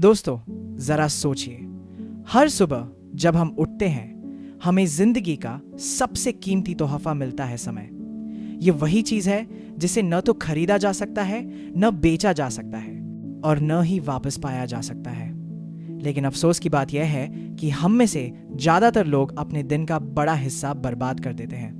दोस्तों, जरा सोचिए, हर सुबह जब हम उठते हैं हमें जिंदगी का सबसे कीमती तोहफा मिलता है समय। ये वही चीज है जिसे न तो खरीदा जा सकता है, न बेचा जा सकता है और न ही वापस पाया जा सकता है। लेकिन अफसोस की बात यह है कि हम में से ज्यादातर लोग अपने दिन का बड़ा हिस्सा बर्बाद कर देते हैं,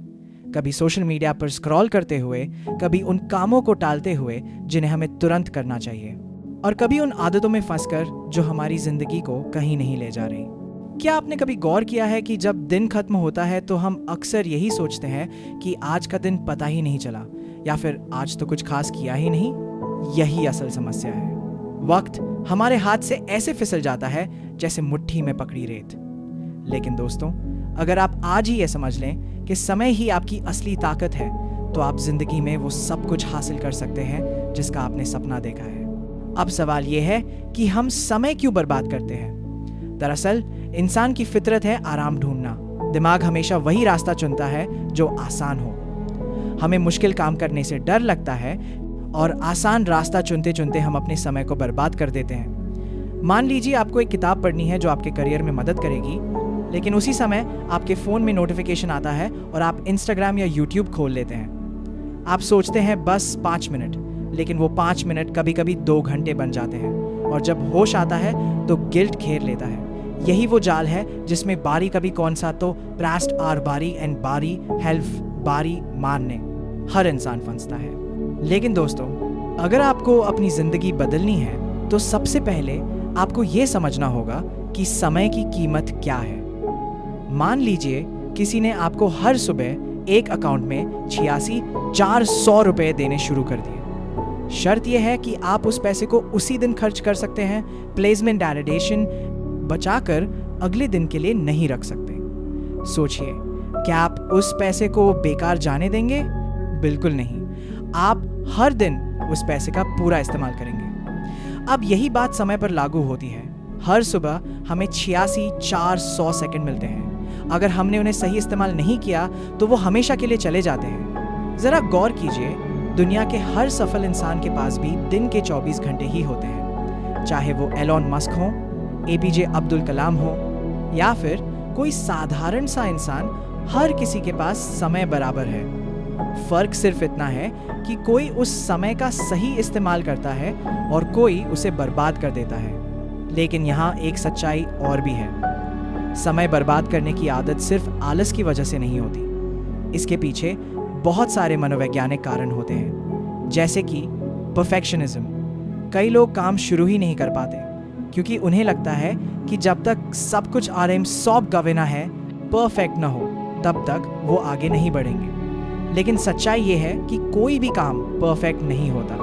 कभी सोशल मीडिया पर स्क्रॉल करते हुए, कभी उन कामों को टालते हुए जिन्हें हमें तुरंत करना चाहिए, और कभी उन आदतों में फंसकर जो हमारी जिंदगी को कहीं नहीं ले जा रही। क्या आपने कभी गौर किया है कि जब दिन खत्म होता है तो हम अक्सर यही सोचते हैं कि आज का दिन पता ही नहीं चला, या फिर आज तो कुछ खास किया ही नहीं। यही असल समस्या है। वक्त हमारे हाथ से ऐसे फिसल जाता है जैसे मुट्ठी में पकड़ी रेत। लेकिन दोस्तों, अगर आप आज ही ये समझ लें कि समय ही आपकी असली ताकत है, तो आप जिंदगी में वो सब कुछ हासिल कर सकते हैं जिसका आपने सपना देखा है। अब सवाल यह है कि हम समय क्यों बर्बाद करते हैं? दरअसल इंसान की फितरत है आराम ढूंढना। दिमाग हमेशा वही रास्ता चुनता है जो आसान हो। हमें मुश्किल काम करने से डर लगता है और आसान रास्ता चुनते चुनते हम अपने समय को बर्बाद कर देते हैं। मान लीजिए आपको एक किताब पढ़नी है जो आपके करियर में मदद करेगी, लेकिन उसी समय आपके फोन में नोटिफिकेशन आता है और आप इंस्टाग्राम या यूट्यूब खोल लेते हैं। आप सोचते हैं बस 5 मिनट, लेकिन वो 5 मिनट कभी कभी 2 घंटे बन जाते हैं, और जब होश आता है तो गिल्ट घेर लेता है। यही वो जाल है जिसमें बारी कभी कौन सा तो प्रेस्ड आर बारी एंड बारी हेल्प बारी मारने हर इंसान फंसता है। लेकिन दोस्तों, अगर आपको अपनी जिंदगी बदलनी है तो सबसे पहले आपको ये समझना होगा कि समय की कीमत क्या है। मान लीजिए किसी ने आपको हर सुबह एक अकाउंट में 86,400 रुपए देने शुरू कर दिए। शर्त यह है कि आप उस पैसे को उसी दिन खर्च कर सकते हैं, प्लेसमेंट एडिशन बचाकर अगले दिन के लिए नहीं रख सकते। सोचिए, क्या आप उस पैसे को बेकार जाने देंगे? बिल्कुल नहीं। आप हर दिन उस पैसे का पूरा इस्तेमाल करेंगे। अब यही बात समय पर लागू होती है। हर सुबह हमें 86,400 सेकंड मिलते हैं। अगर हमने उन्हें सही इस्तेमाल नहीं किया तो वो हमेशा के लिए चले जाते हैं। जरा गौर कीजिए, दुनिया के हर सफल इंसान के पास भी दिन के 24 घंटे ही होते हैं। चाहे वो एलोन मस्क हो, एपीजे अब्दुल कलाम हो, या फिर कोई साधारण सा इंसान, हर किसी के पास समय बराबर है। फर्क सिर्फ इतना है कि कोई उस समय का सही इस्तेमाल करता है और कोई उसे बर्बाद कर देता है। लेकिन यहाँ एक सच्चाई और भी है। समय बर्बाद करने की आदत सिर्फ आलस की वजह से नहीं होती। इसके पीछे बहुत सारे मनोवैज्ञानिक कारण होते हैं, जैसे कि परफेक्शनिज्म। कई लोग काम शुरू ही नहीं कर पाते क्योंकि उन्हें लगता है कि जब तक सब कुछ आराम सौंप गवेना है, परफेक्ट ना हो, तब तक वो आगे नहीं बढ़ेंगे। लेकिन सच्चाई ये है कि कोई भी काम परफेक्ट नहीं होता।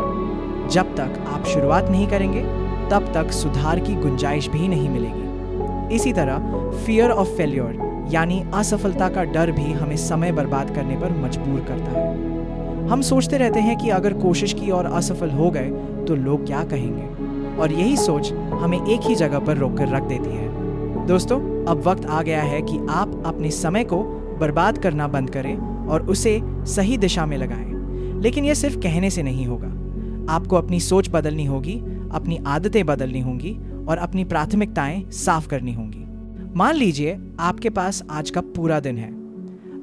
जब तक आप शुरुआत नहीं करेंगे, तब तक सुधार की गुंजाइश भी नहीं मिलेगी। इसी तरह फियर ऑफ फेल्योर यानी असफलता का डर भी हमें समय बर्बाद करने पर मजबूर करता है। हम सोचते रहते हैं कि अगर कोशिश की और असफल हो गए तो लोग क्या कहेंगे, और यही सोच हमें एक ही जगह पर रोक कर रख देती है। दोस्तों, अब वक्त आ गया है कि आप अपने समय को बर्बाद करना बंद करें और उसे सही दिशा में लगाएं। लेकिन यह सिर्फ कहने से नहीं होगा। आपको अपनी सोच बदलनी होगी, अपनी आदतें बदलनी होंगी और अपनी प्राथमिकताएं साफ करनी होंगी। मान लीजिए आपके पास आज का पूरा दिन है।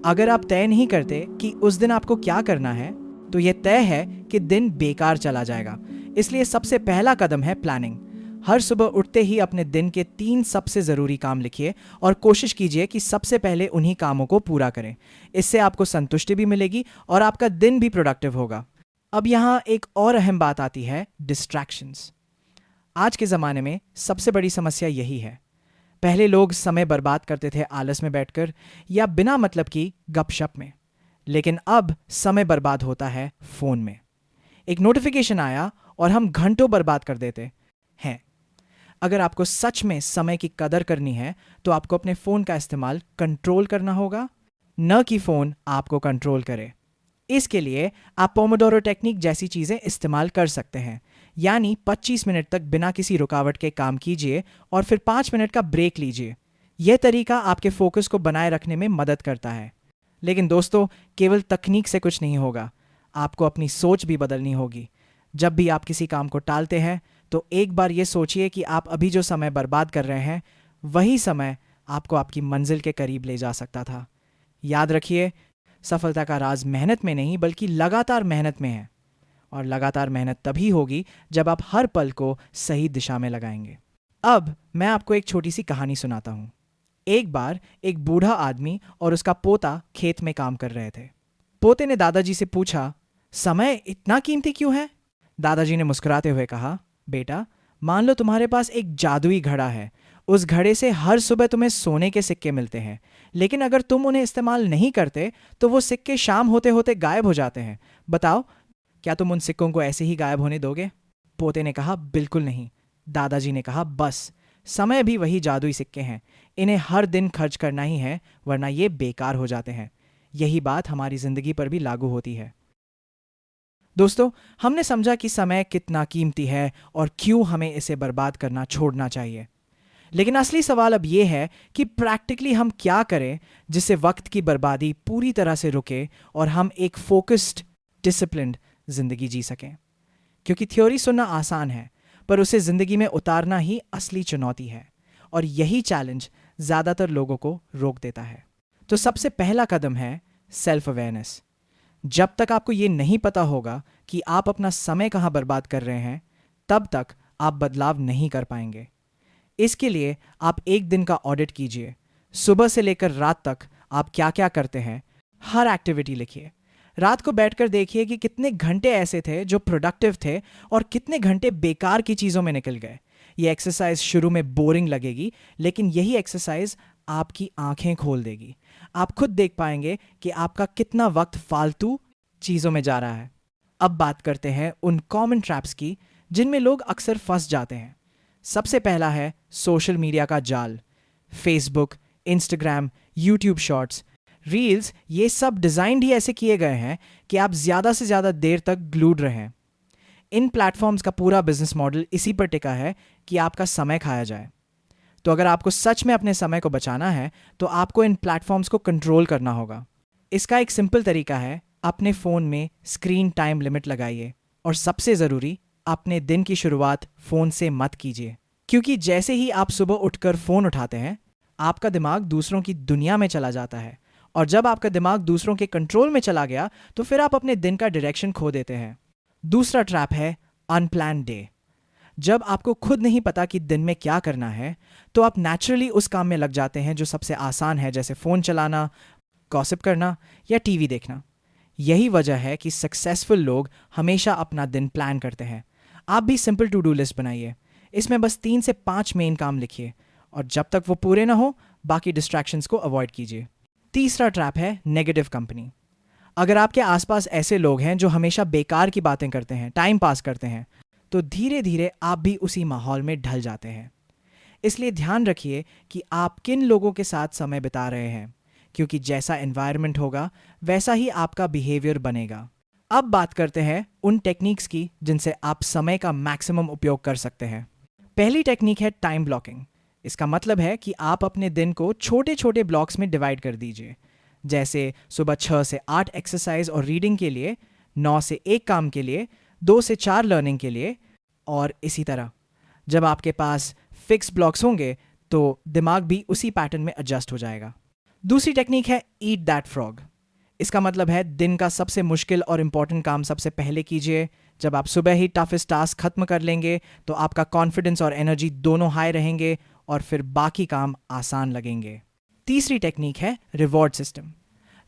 अगर आप तय नहीं करते कि उस दिन आपको क्या करना है, तो यह तय है कि दिन बेकार चला जाएगा। इसलिए सबसे पहला कदम है प्लानिंग। हर सुबह उठते ही अपने दिन के 3 सबसे ज़रूरी काम लिखिए और कोशिश कीजिए कि सबसे पहले उन्हीं कामों को पूरा करें। इससे आपको संतुष्टि भी मिलेगी और आपका दिन भी प्रोडक्टिव होगा। अब यहाँ एक और अहम बात आती है, डिस्ट्रैक्शंस। आज के ज़माने में सबसे बड़ी समस्या यही है। पहले लोग समय बर्बाद करते थे आलस में बैठकर या बिना मतलब की गपशप में, लेकिन अब समय बर्बाद होता है फ़ोन में। एक नोटिफिकेशन आया और हम घंटों बर्बाद कर देते हैं। अगर आपको सच में समय की कदर करनी है तो आपको अपने फ़ोन का इस्तेमाल कंट्रोल करना होगा, न कि फ़ोन आपको कंट्रोल करे। इसके लिए आप पोमोडोरो टेक्निक जैसी चीज़ें इस्तेमाल कर सकते हैं, यानी 25 मिनट तक बिना किसी रुकावट के काम कीजिए और फिर 5 मिनट का ब्रेक लीजिए। यह तरीका आपके फोकस को बनाए रखने में मदद करता है। लेकिन दोस्तों, केवल तकनीक से कुछ नहीं होगा, आपको अपनी सोच भी बदलनी होगी। जब भी आप किसी काम को टालते हैं तो एक बार ये सोचिए कि आप अभी जो समय बर्बाद कर रहे हैं वही समय आपको आपकी मंजिल के करीब ले जा सकता था। याद रखिए, सफलता का राज मेहनत में नहीं बल्कि लगातार मेहनत में है, और लगातार मेहनत तभी होगी जब आप हर पल को सही दिशा में लगाएंगे। अब मैं आपको एक छोटी सी कहानी सुनाता हूँ। एक बार एक बूढ़ा आदमी और उसका पोता खेत में काम कर रहे थे। पोते ने दादाजी से पूछा, समय इतना कीमती क्यों है? दादाजी ने मुस्कुराते हुए कहा, बेटा, मान लो तुम्हारे पास एक जादुई घड़ा है। उस घड़े से हर सुबह तुम्हें सोने के सिक्के मिलते हैं, लेकिन अगर तुम उन्हें इस्तेमाल नहीं करते तो वो सिक्के शाम होते होते गायब हो जाते हैं। बताओ, क्या तुम उन सिक्कों को ऐसे ही गायब होने दोगे? पोते ने कहा, बिल्कुल नहीं। दादाजी ने कहा, बस, समय भी वही जादुई सिक्के हैं। इन्हें हर दिन खर्च करना ही है, वरना ये बेकार हो जाते हैं। यही बात हमारी जिंदगी पर भी लागू होती है। दोस्तों, हमने समझा कि समय कितना कीमती है और क्यों हमें इसे बर्बाद करना छोड़ना चाहिए। लेकिन असली सवाल अब यह है कि प्रैक्टिकली हम क्या करें जिससे वक्त की बर्बादी पूरी तरह से रुके और हम एक फोकस्ड, डिसिप्लिन्ड जिंदगी जी सकें। क्योंकि थ्योरी सुनना आसान है, पर उसे जिंदगी में उतारना ही असली चुनौती है, और यही चैलेंज ज्यादातर लोगों को रोक देता है। तो सबसे पहला कदम है सेल्फ अवेयरनेस। जब तक आपको ये नहीं पता होगा कि आप अपना समय कहाँ बर्बाद कर रहे हैं, तब तक आप बदलाव नहीं कर पाएंगे। इसके लिए आप एक दिन का ऑडिट कीजिए। सुबह से लेकर रात तक आप क्या क्या करते हैं, हर एक्टिविटी लिखिए। रात को बैठकर देखिए कि कितने घंटे ऐसे थे जो प्रोडक्टिव थे और कितने घंटे बेकार की चीज़ों में निकल गए। ये एक्सरसाइज शुरू में बोरिंग लगेगी, लेकिन यही एक्सरसाइज आपकी आंखें खोल देगी। आप खुद देख पाएंगे कि आपका कितना वक्त फालतू चीज़ों में जा रहा है। अब बात करते हैं उन कॉमन ट्रैप्स की जिनमें लोग अक्सर फंस जाते हैं। सबसे पहला है सोशल मीडिया का जाल। Facebook, Instagram, YouTube shorts, reels, ये सब डिज़ाइंड ही ऐसे किए गए हैं कि आप ज़्यादा से ज़्यादा देर तक ग्लूड रहें। इन प्लेटफॉर्म्स का पूरा बिजनेस मॉडल इसी पर टिका है कि आपका समय खाया जाए। तो अगर आपको सच में अपने समय को बचाना है तो आपको इन प्लेटफॉर्म्स को कंट्रोल करना होगा। इसका एक सिंपल तरीका है, अपने फ़ोन में स्क्रीन टाइम लिमिट लगाइए, और सबसे ज़रूरी, अपने दिन की शुरुआत फ़ोन से मत कीजिए। क्योंकि जैसे ही आप सुबह उठकर फ़ोन उठाते हैं, आपका दिमाग दूसरों की दुनिया में चला जाता है, और जब आपका दिमाग दूसरों के कंट्रोल में चला गया तो फिर आप अपने दिन का डायरेक्शन खो देते हैं। दूसरा ट्रैप है अनप्लान्ड डे। जब आपको खुद नहीं पता कि दिन में क्या करना है, तो आप नेचुरली उस काम में लग जाते हैं जो सबसे आसान है, जैसे फ़ोन चलाना, गॉसिप करना या टीवी देखना। यही वजह है कि सक्सेसफुल लोग हमेशा अपना दिन प्लान करते हैं। आप भी सिंपल टू डू लिस्ट बनाइए। इसमें बस 3 से 5 मेन काम लिखिए, और जब तक वो पूरे ना हो, बाकी डिस्ट्रैक्शंस को अवॉइड कीजिए। तीसरा ट्रैप है नेगेटिव कंपनी। अगर आपके आसपास ऐसे लोग हैं जो हमेशा बेकार की बातें करते हैं, टाइम पास करते हैं, तो धीरे धीरे आप भी उसी माहौल में ढल जाते हैं। इसलिए ध्यान रखिए कि आप किन लोगों के साथ समय बिता रहे हैं, क्योंकि जैसा एनवायरनमेंट होगा वैसा ही आपका बिहेवियर बनेगा। अब बात करते हैं उन टेक्निक्स की जिनसे आप समय का मैक्सिमम उपयोग कर सकते हैं। पहली टेक्निक है टाइम ब्लॉकिंग। इसका मतलब है कि आप अपने दिन को छोटे छोटे ब्लॉक्स में डिवाइड कर दीजिए। जैसे सुबह 6 से 8 एक्सरसाइज और रीडिंग के लिए, 9 से 1 काम के लिए, 2 से 4 लर्निंग के लिए, और इसी तरह। जब आपके पास फिक्स ब्लॉक्स होंगे तो दिमाग भी उसी पैटर्न में एडजस्ट हो जाएगा। दूसरी टेक्निक है ईट दैट फ्रॉग। इसका मतलब है दिन का सबसे मुश्किल और इम्पॉर्टेंट काम सबसे पहले कीजिए। जब आप सुबह ही टफेस्ट टास्क खत्म कर लेंगे तो आपका कॉन्फिडेंस और एनर्जी दोनों हाई रहेंगे, और फिर बाकी काम आसान लगेंगे। तीसरी टेक्निक है रिवॉर्ड सिस्टम।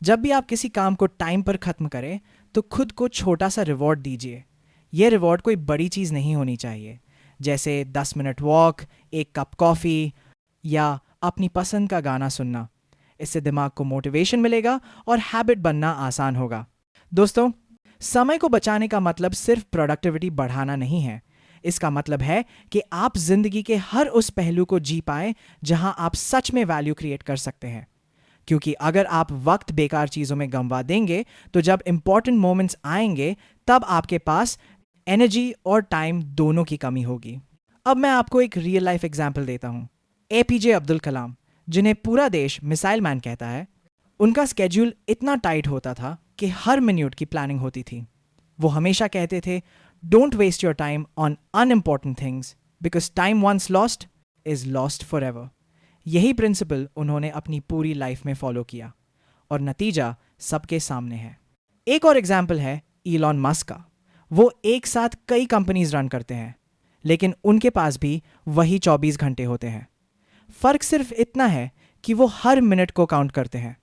जब भी आप किसी काम को टाइम पर खत्म करें तो खुद को छोटा सा रिवॉर्ड दीजिए। यह रिवॉर्ड कोई बड़ी चीज़ नहीं होनी चाहिए, जैसे 10 मिनट वॉक, 1 कप कॉफ़ी या अपनी पसंद का गाना सुनना। इससे दिमाग को मोटिवेशन मिलेगा और हैबिट बनना आसान होगा। दोस्तों, समय को बचाने का मतलब सिर्फ प्रोडक्टिविटी बढ़ाना नहीं है। इसका मतलब है कि आप जिंदगी के हर उस पहलू को जी पाएं जहां आप सच में वैल्यू क्रिएट कर सकते हैं। क्योंकि अगर आप वक्त बेकार चीज़ों में गंवा देंगे तो जब इंपॉर्टेंट मोमेंट्स आएंगे तब आपके पास एनर्जी और टाइम दोनों की कमी होगी। अब मैं आपको एक रियल लाइफ एग्जाम्पल देता हूँ। APJ अब्दुल कलाम, जिन्हें पूरा देश मिसाइल मैन कहता है, उनका स्केड्यूल इतना टाइट होता था कि हर मिनट की प्लानिंग होती थी। वो हमेशा कहते थे, don't waste your time on unimportant things because time once lost is lost forever. यही प्रिंसिपल उन्होंने अपनी पूरी लाइफ में फॉलो किया और नतीजा सबके सामने है। एक और एग्जाम्पल है इलॉन मस्क का। वो एक साथ कई कंपनीज रन करते हैं, लेकिन उनके पास भी वही 24 घंटे होते हैं। फर्क सिर्फ इतना है कि वो हर मिनट को काउंट करते हैं।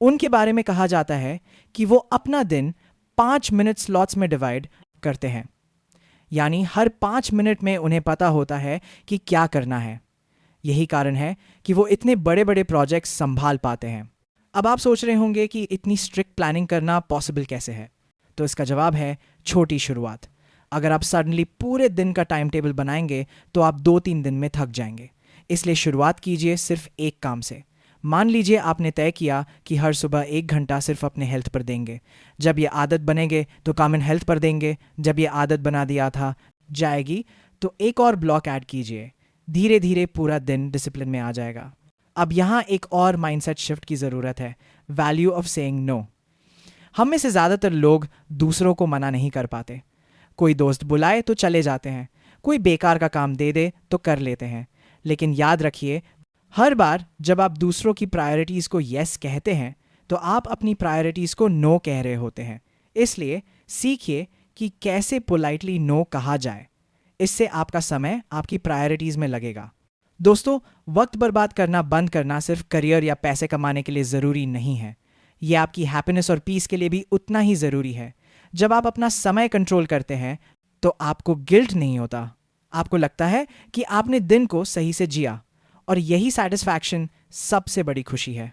उनके बारे में कहा जाता है कि वो अपना दिन 5 मिनट स्लॉट्स में डिवाइड करते हैं, यानी हर 5 मिनट में उन्हें पता होता है कि क्या करना है। यही कारण है कि वो इतने बड़े बड़े प्रोजेक्ट्स संभाल पाते हैं। अब आप सोच रहे होंगे कि इतनी स्ट्रिक्ट प्लानिंग करना पॉसिबल कैसे है? तो इसका जवाब है छोटी शुरुआत। अगर आप सडनली पूरे दिन का टाइम टेबल बनाएंगे तो आप 2-3 दिन में थक जाएंगे। इसलिए शुरुआत कीजिए सिर्फ एक काम से। मान लीजिए आपने तय किया कि हर सुबह 1 घंटा सिर्फ अपने हेल्थ पर देंगे। जब ये आदत बनेंगे तो कॉमन हेल्थ पर देंगे। जब ये आदत बना दिया था जाएगी तो एक और ब्लॉक ऐड कीजिए। धीरे धीरे पूरा दिन डिसिप्लिन में आ जाएगा। अब यहाँ एक और माइंडसेट शिफ्ट की ज़रूरत है, वैल्यू ऑफ सेइंग नो। हम में से ज़्यादातर लोग दूसरों को मना नहीं कर पाते। कोई दोस्त बुलाए तो चले जाते हैं, कोई बेकार का काम दे दे तो कर लेते हैं। लेकिन याद रखिए, हर बार जब आप दूसरों की प्रायोरिटीज़ को यस कहते हैं तो आप अपनी प्रायोरिटीज़ को नो कह रहे होते हैं। इसलिए सीखिए कि कैसे पोलाइटली नो कहा जाए। इससे आपका समय आपकी प्रायोरिटीज़ में लगेगा। दोस्तों, वक्त बर्बाद करना बंद करना सिर्फ करियर या पैसे कमाने के लिए ज़रूरी नहीं है। ये आपकी हैप्पीनेस और पीस के लिए भी उतना ही ज़रूरी है। जब आप अपना समय कंट्रोल करते हैं तो आपको गिल्ट नहीं होता। आपको लगता है कि आपने दिन को सही से जिया, और यही सेटिस्फैक्शन सबसे बड़ी खुशी है।